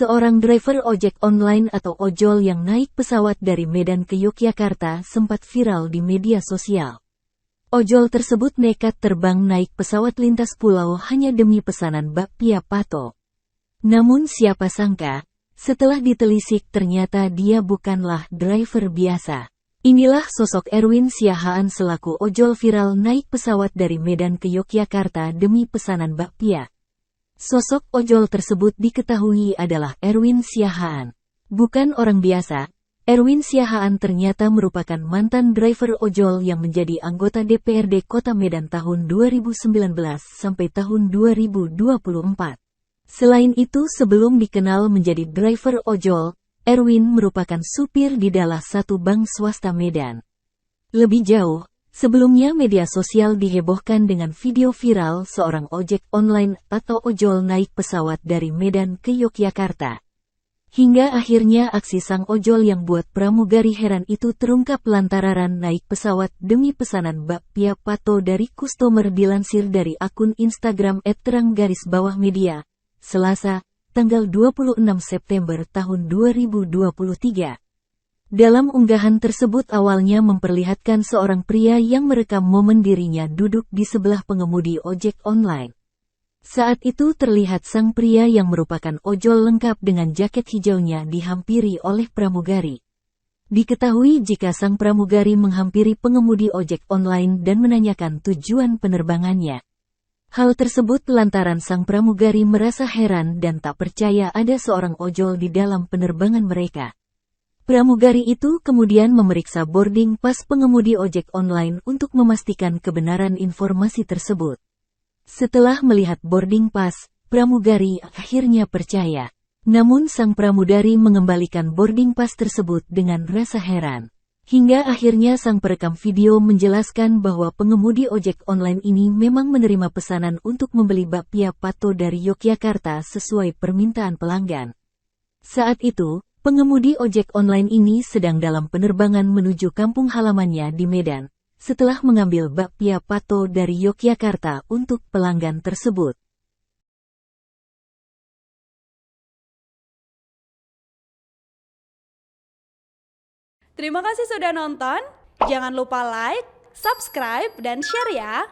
Seorang driver ojek online atau ojol yang naik pesawat dari Medan ke Yogyakarta sempat viral di media sosial. Ojol tersebut nekat terbang naik pesawat lintas pulau hanya demi pesanan bakpia pato. Namun siapa sangka, setelah ditelisik ternyata dia bukanlah driver biasa. Inilah sosok Erwin Siahaan selaku ojol viral naik pesawat dari Medan ke Yogyakarta demi pesanan bakpia. Sosok ojol tersebut diketahui adalah Erwin Siahaan. Bukan orang biasa, Erwin Siahaan ternyata merupakan mantan driver ojol yang menjadi anggota DPRD Kota Medan tahun 2019 sampai tahun 2024. Selain itu sebelum dikenal menjadi driver ojol, Erwin merupakan supir di salah satu bank swasta Medan. Lebih jauh, sebelumnya media sosial dihebohkan dengan video viral seorang ojek online atau ojol naik pesawat dari Medan ke Yogyakarta. Hingga akhirnya aksi sang ojol yang buat pramugari heran itu terungkap lantaran naik pesawat demi pesanan bakpia pato dari customer dilansir dari akun Instagram @terang_media, Selasa, tanggal 26 September tahun 2023. Dalam unggahan tersebut awalnya memperlihatkan seorang pria yang merekam momen dirinya duduk di sebelah pengemudi ojek online. Saat itu terlihat sang pria yang merupakan ojol lengkap dengan jaket hijaunya dihampiri oleh pramugari. Diketahui jika sang pramugari menghampiri pengemudi ojek online dan menanyakan tujuan penerbangannya. Hal tersebut lantaran sang pramugari merasa heran dan tak percaya ada seorang ojol di dalam penerbangan mereka. Pramugari itu kemudian memeriksa boarding pass pengemudi ojek online untuk memastikan kebenaran informasi tersebut. Setelah melihat boarding pass, pramugari akhirnya percaya. Namun sang pramugari mengembalikan boarding pass tersebut dengan rasa heran. Hingga akhirnya sang perekam video menjelaskan bahwa pengemudi ojek online ini memang menerima pesanan untuk membeli bakpia pato dari Yogyakarta sesuai permintaan pelanggan. Saat itu, pengemudi ojek online ini sedang dalam penerbangan menuju kampung halamannya di Medan, setelah mengambil bakpia pato dari Yogyakarta untuk pelanggan tersebut. Terima kasih sudah nonton, jangan lupa like, subscribe, dan share ya!